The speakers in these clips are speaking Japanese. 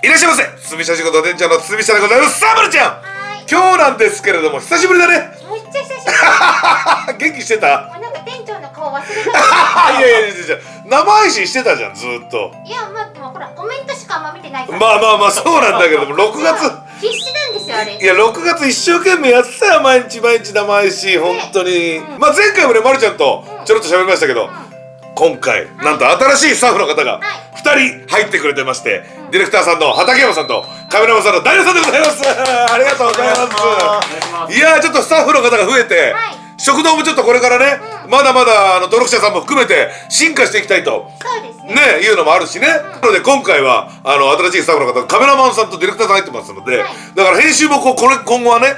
いらっしゃいませ。堤下仕事店長の堤下でございます。さあ、まるちゃん、今日なんですけれども久しぶりだね。めっちゃ久しぶり。元気してた？なんか店長の顔忘れた。いや生配信してたじゃん、ずーっと。いや、まあでもほらコメントしかあんま見てないから。まあそうなんだけども、6月必死なんですよあれ。いや6月一生懸命やってたよ、毎日生配信、本当に。まあ前回もね、まるちゃんとちょろっと喋りましたけど、今回なんと新しいスタッフの方が2人入ってくれてまして、ディレクターさんの畠山さんとカメラマンさんの大悟さんでございます。ありがとうございます。いやー、ちょっとスタッフの方が増えて、食堂もちょっとこれからね、まだまだ登録者さんも含めて進化していきたいとねいうのもあるしね。なので今回は新しいスタッフの方、カメラマンさんとディレクターさん入ってますので、だから編集も今後はね、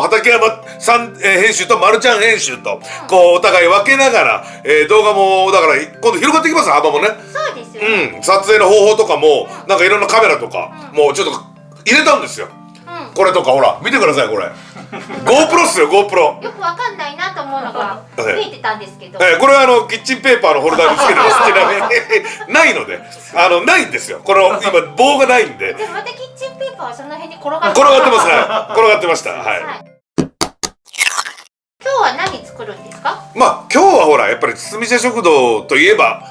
畠山さん編集とまるちゃん編集とこうお互い分けながら動画もだから今度広がっていきます、幅もね。そうですよ。撮影の方法とかもなんかいろんなカメラとかもうちょっと入れたんですよ。これとかほら見てください、これGoPro っすよ、GoPro。よくわかんないなと思うのが増えてたんですけど、これはキッチンペーパーのホルダーにつけてます。ちなみにないのでないんですよ、この今棒がないんで。でまたキッチンペーパーはその辺に転がってますね。転がってました。はい。今日は何作るんですか？まあ今日はほらやっぱり堤下食堂といえば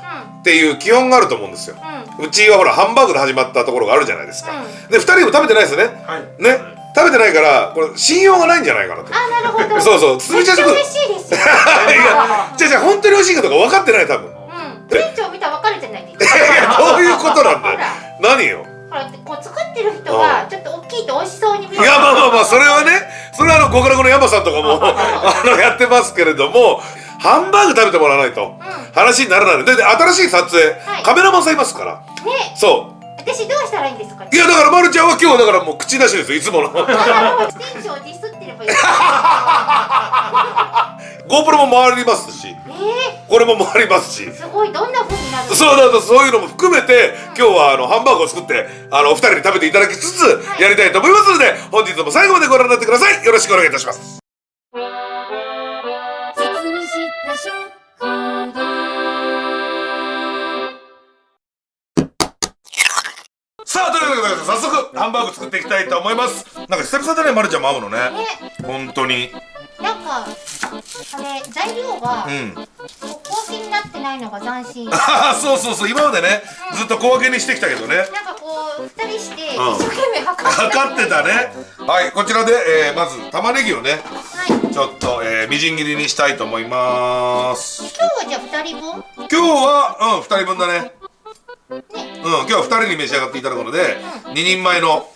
っていう基本があると思うんですよ。うちはほらハンバーグで始まったところがあるじゃないですか。で2人も食べてないですよね。ね、食べてないからこれ信用がないんじゃないかなと。あ、なるほど。そう堤下食堂美味しいですよ。いや本当に美味しいかとか分かってない、多分。店長見たら分かるじゃないですか。いやどういうことなんだよ。何よ。ほらこう作ってる人はちょっと大きいと美味しそうに見える。いやまあそれはね、それは極楽の山さんとかもやってますけれども、ハンバーグ食べてもらわないと話にならないので、新しい撮影カメラマンさんいますから。ね、そう。私どうしたらいいんですか？いやだからまるちゃんは今日だからもう口出しですよ、いつもの。店長ディスってればいい。GoPro も回りますし、これも回りますし。すごい、どんな風になるの？そういうのも含めて今日はハンバーグを作ってお二人に食べていただきつつやりたいと思いますので、本日も最後までご覧になってください。よろしくお願いいたします。さあ、ということで早速ハンバーグ作っていきたいと思います。なんか久々だね、まるちゃんも会うのね。本当になんか材料が小分けになってないのが斬新。そう今までね、ずっと小分けにしてきたけどね。なんかこう2人して一生懸命測ってたね。はい、こちらでまず玉ねぎをねちょっとみじん切りにしたいと思います。今日はじゃあ2人分？今日は2人分だね。今日は2人に召し上がっていただくので2人前の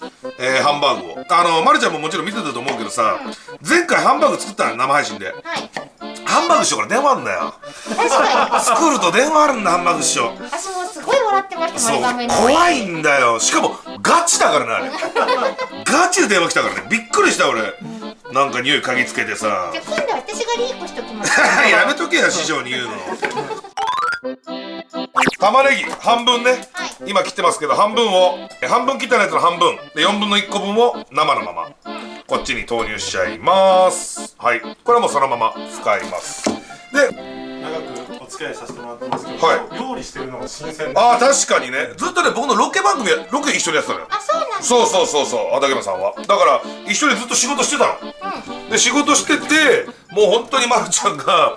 ハンバーグをまるちゃんももちろん見てたと思うけどさ、前回ハンバーグ作ったの、生配信で。ハンバーグ師匠から電話あるんだよ。確かに作ると電話あるんだ、ハンバーグ師匠。私もすごい笑ってましたもん、画面で。怖いんだよ。しかもガチだからね、あれ。ガチで電話来たからね、びっくりした俺。なんか匂い嗅ぎつけてさ。じゃあ今度は私がリークしときます。やめとけや、師匠に言うの。玉ねぎ半分ね、今切ってますけど、半分切ったやつの半分で4分の1個分を生のままこっちに投入しちゃいます。はい、これはもうそのまま使います。で、長くお付き合いさせてもらってますけど、料理してるのが新鮮で。確かにね、ずっとね、僕のロケ一緒にやってたのよ。そうなんです。そう畠山さんはだから一緒にずっと仕事してたの。で仕事してて、もう本当にまるちゃんが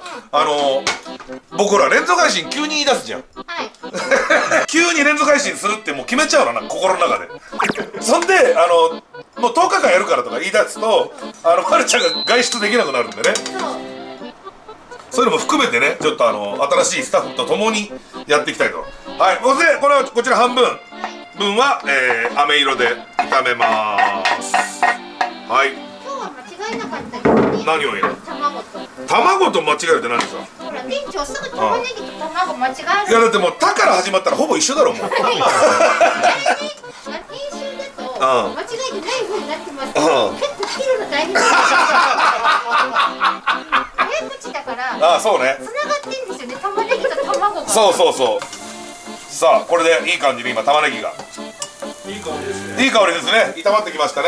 僕ら連続配信急に言い出すじゃん。急に連続配信するってもう決めちゃうのな、心の中で。そんでもう10日間やるからとか言い出すとまるちゃんが外出できなくなるんでね。そういうのも含めてね、ちょっと新しいスタッフと共にやっていきたいと。はい、こちら半分分は飴色で炒めます。はい。今日は間違えなかったけどね。何を入れる？卵と間違えるって何ですか？ほら店長すぐ玉ねぎと卵間違える。いやだってもう「た」から始まったらほぼ一緒だろもう。編集だと間違えてない風になってますけど、結構切るの大変です。早口だからそうね、繋がってんですよね、玉ねぎと卵が。そうさあ、これでいい感じに今玉ねぎがいい香りですね。いい香りですね。炒まってきましたね。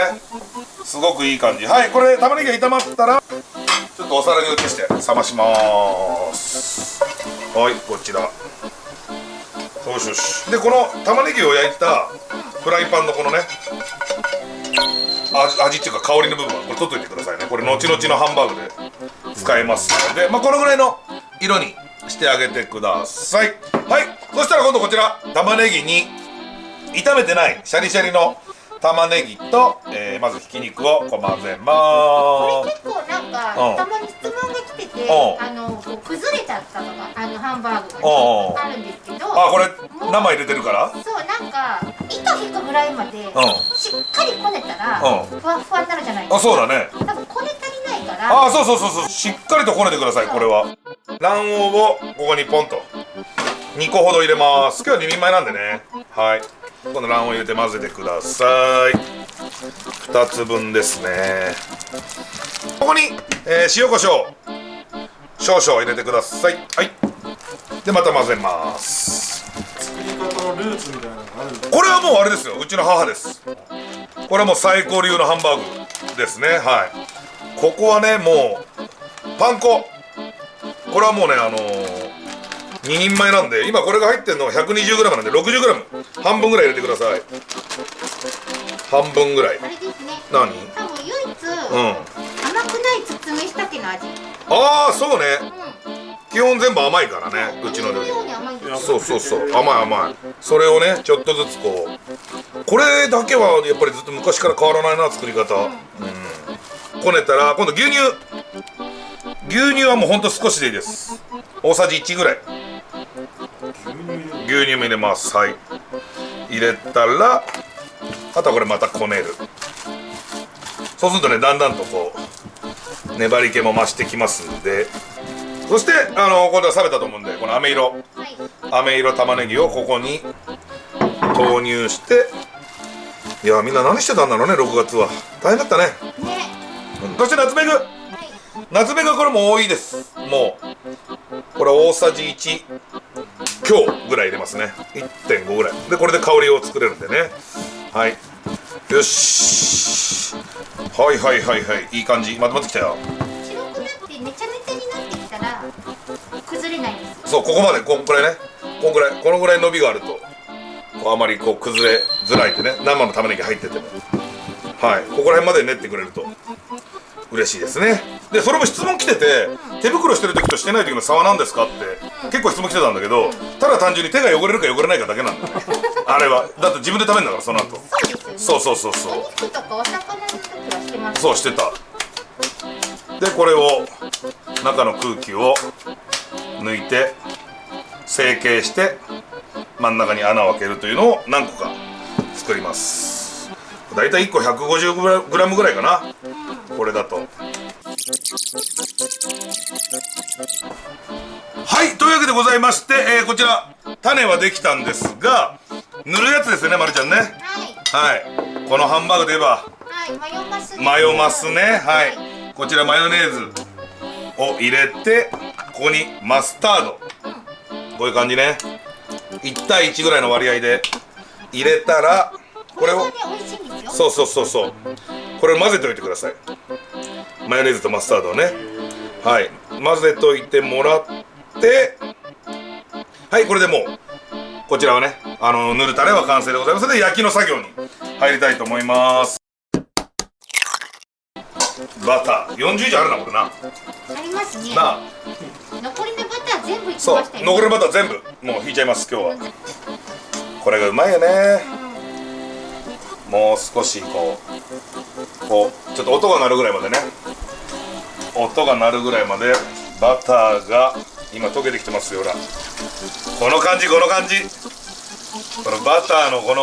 すごくいい感じ。はい、これ玉ねぎが炒まったらちょっとお皿に移して冷まします。はい、こちら。よし。でこの玉ねぎを焼いたフライパンのこのね味っていうか香りの部分はこれ取っといてくださいね。これ後々のハンバーグで使えますので、まあこのぐらいの色にしてあげてください。はい、そしたら今度こちら玉ねぎに炒めてないシャリシャリの玉ねぎと、まずひき肉をこう混ぜまこーす。れ結構なんかたまに質問が来てて、こう崩れちゃったとかハンバーグがねあるんですけど、あ、これ生入れてるから。そうなんか糸引くぐらいまでしっかりこねたらふわふわになるじゃないですか。あ、そうだね。多分こね足りないから。あ、そうしっかりとこねてください。これは卵黄をここにポンと2個ほど入れます。今日は2人前なんでね。はい、今度卵黄入れて混ぜてください。2つ分ですね。ここに、塩コショウ少々入れてください。はい、でまた混ぜます。作り方のルーツみたいなのがあるんですか？これはもうあれですよ、うちの母です。これはもう最高流のハンバーグですね。はい、ここはねもうパン粉、これはもうね2人前なんで、今これが入ってるのが 120g なんで 60g 半分ぐらい入れてください。半分ぐらい。あれですね。何？多分唯一甘くない包みしたての味。ああ、そうね。基本全部甘いからね、うちの料理。そう甘い。それをねちょっとずつこれだけはやっぱりずっと昔から変わらないな、作り方。こねたら今度牛乳はもうほんと少しでいいです。大さじ1ぐらい牛乳も入れます。はい、入れたらあとはこれまたこねる。そうするとねだんだんとこう粘り気も増してきますんで、そして今度は冷めたと思うんで、この飴色玉ねぎをここに投入して、いやみんな何してたんだろうね、6月は大変だったね。そしてナツメグはこれも多いです。もうこれ大さじ1強ぐらい入れますね。 1.5 ぐらいでこれで香りを作れるんでね。はい、よし、はいいい感じまとまってきたよ。白くなってめちゃめちゃになってきたら崩れないです。そう、ここまでこんくらいね、このぐらい伸びがあるとこうあまりこう崩れづらいってね、生の玉ねぎ入ってても。はい、ここら辺まで練ってくれると嬉しいですね。でそれも質問来てて、手袋してる時としてない時の差は何ですかって結構質問来てたんだけど、ただ単純に手が汚れるか汚れないかだけなんだよあれはだって自分で食べるんだから、その後。そうお肉とかお魚の時はしてます。そうしてた。でこれを中の空気を抜いて成形して真ん中に穴を開けるというのを何個か作ります。だいたい1個 150g ぐらいかな、これだと。はい、というわけでございまして、こちら種はできたんですが、塗るやつですよね、まるちゃんね。はい、このハンバーグで言えばマヨマスね。はい、こちらマヨネーズを入れて、ここにマスタード、こういう感じね、1対1ぐらいの割合で入れたら、これをそうこれを混ぜておいてください。マヨネーズとマスタードをね、はい、混ぜといてもらって、はい、これでもうこちらはね塗るタレは完成でございますので、焼きの作業に入りたいと思います。バター40以上あるな、これな。ありますね。なあ、残りのバター全部いきまそうしたよね。残りのバター全部もう引いちゃいます。今日はこれがうまいよね。もう少しこうちょっと音が鳴るぐらいまでね、音が鳴るぐらいまでバターが今溶けてきてますよ。ほら、この感じ、このバターのこ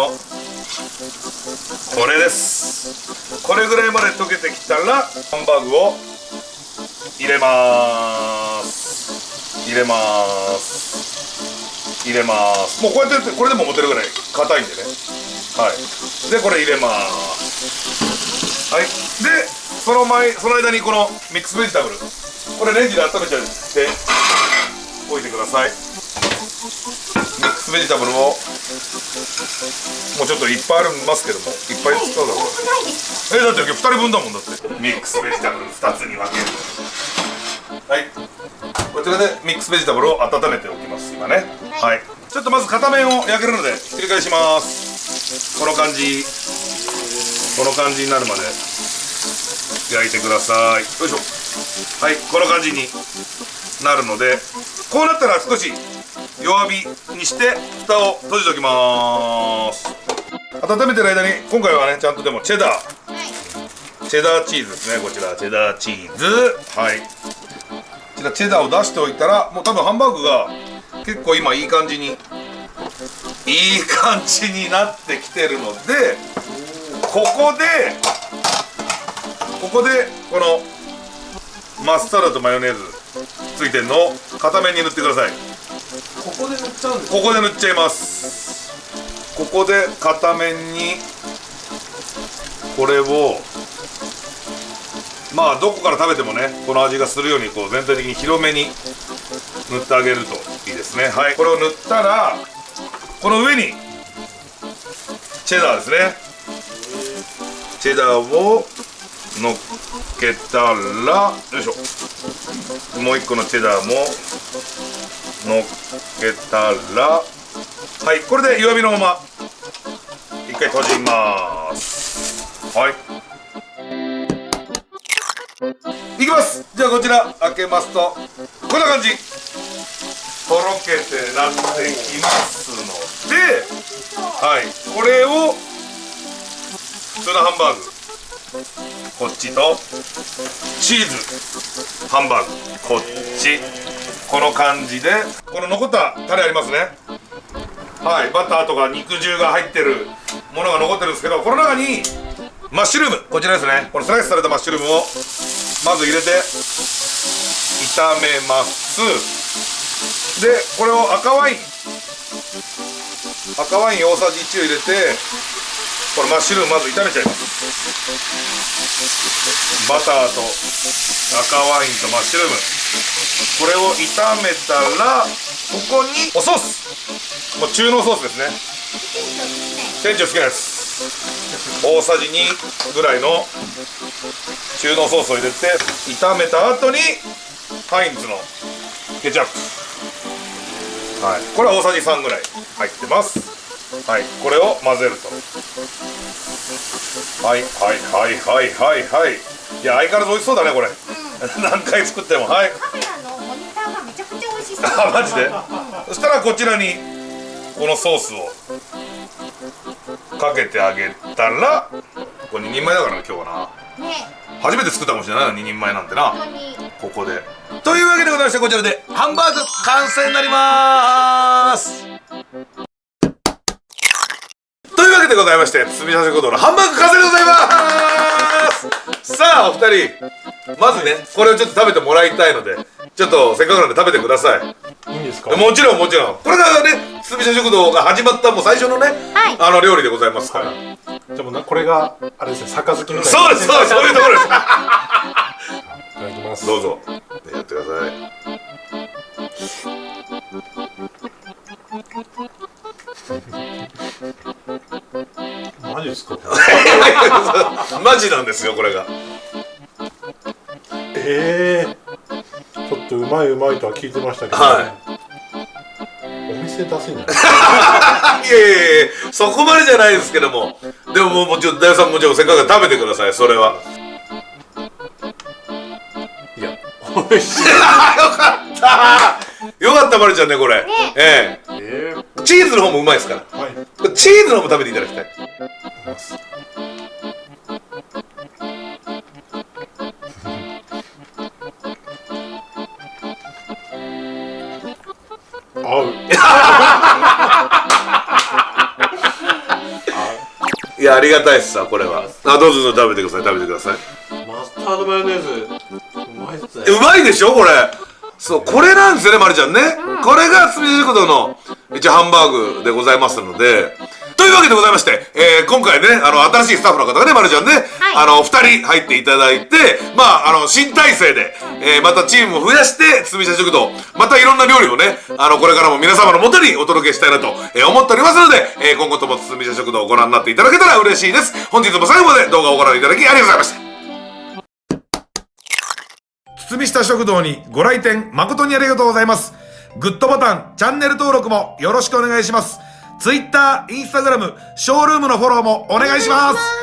れです。これぐらいまで溶けてきたらハンバーグを入れます。もうこうやってこれでも持てるぐらい硬いんでね。はい、でこれ入れます。はい、でその間にこのミックスベジタブル、これレンジで温めちゃっておいてください。ミックスベジタブルをもうちょっといっぱいありますけども、いっぱい使うだろう。だって2人分だもん。だってミックスベジタブル2つに分ける。はい、こちらでミックスベジタブルを温めておきます今ね。はい、ちょっとまず片面を焼けるのでひっくり返します。この感じになるまで焼いてください。よいしょ。はい、この感じになるので、こうなったら少し弱火にして蓋を閉じておきます。温めてる間に今回はね、ちゃんとでもチェダーチーズですね。こちらチェダーチーズ、はい、こちらチェダーを出しておいたら、もう多分ハンバーグが結構今いい感じになってきてるので、ここでこのマスタードとマヨネーズついてるのを片面に塗ってください。ここで塗っちゃうんですか？ここで塗っちゃいます。ここで片面にこれを、まあどこから食べてもね、この味がするようにこう全体的に広めに塗ってあげるといいですね。はい、これを塗ったら、この上にチェダーですね。チェダーを乗っけたら、よいしょ、もう一個のチェダーも乗っけたら、はい、これで弱火のまま一回閉じます。はい、いきます。じゃあこちら開けますとこんな感じ、とろけてなってきますので、はい、これを普通のハンバーグ、こっちとチーズハンバーグこっち、この感じで、この残ったタレありますね。はい、バターとか肉汁が入ってるものが残ってるんですけど、この中にマッシュルーム、こちらですね、このスライスされたマッシュルームをまず入れて炒めます。でこれを赤ワイン大さじ1を入れて、これマッシュルームまず炒めちゃいます。バターと赤ワインとマッシュルーム、これを炒めたら、ここにおソース、もう中濃ソースですね。店長好きなやつ、大さじ2ぐらいの中濃ソースを入れて炒めた後にハインツのケチャップ、はい、これは大さじ3ぐらい入ってます。はい、これを混ぜると、はい、いや相変わらず美味しそうだねこれ、何回作っても。はい、カメラのモニターがめちゃくちゃ美味しそう。あ、マジで？そしたらこちらにこのソースをかけてあげたら、これ2人前だからね今日はな、ね、初めて作ったかもしれないな、2人前なんてな、本当に。ここで。というわけでございまして、こちらでハンバーグ完成になりまーす。というわけでございまして、堤社食堂のハンバーグ完成でございます。さあお二人、まずねこれをちょっと食べてもらいたいので、ちょっとせっかくなんで食べてください。いいんですか？もちろんこれがね、堤社食堂が始まったもう最初のね、はい、料理でございますから、じゃあもうこれがあれですね、杯みたいな。そうですそうです、そういうところです。いただきます。どうぞやってください。マジですか？マジなんですよこれが。ちょっとうまいとは聞いてましたけど、はお店出せんじゃない？いやそこまでじゃないですけども、でももちろん大さんもちろんせっかくだから食べてください。それは。いや、美味しい。よかったまるちゃんねこれ。チーズの方もうまいですから。はい。チーズの方も食べていただきたい。合う。いやありがたいっすさこれは。あ、どうぞ食べてください、食べてください。マスタードマヨネーズうまいっすね。うまいでしょこれ。そう、これなんですよねまるちゃんね、これが堤食堂の一応ハンバーグでございますので、というわけでございまして、今回ね新しいスタッフの方がねまるちゃんね、2人入っていただいて、まあ新体制で、またチームを増やして堤食堂またいろんな料理をねこれからも皆様のもとにお届けしたいなと、思っておりますので、今後とも堤食堂をご覧になっていただけたら嬉しいです。本日も最後まで動画をご覧いただきありがとうございました。堤下食堂にご来店誠にありがとうございます。グッドボタン、チャンネル登録もよろしくお願いします。Twitter、Instagram、ショールームのフォローもお願いします。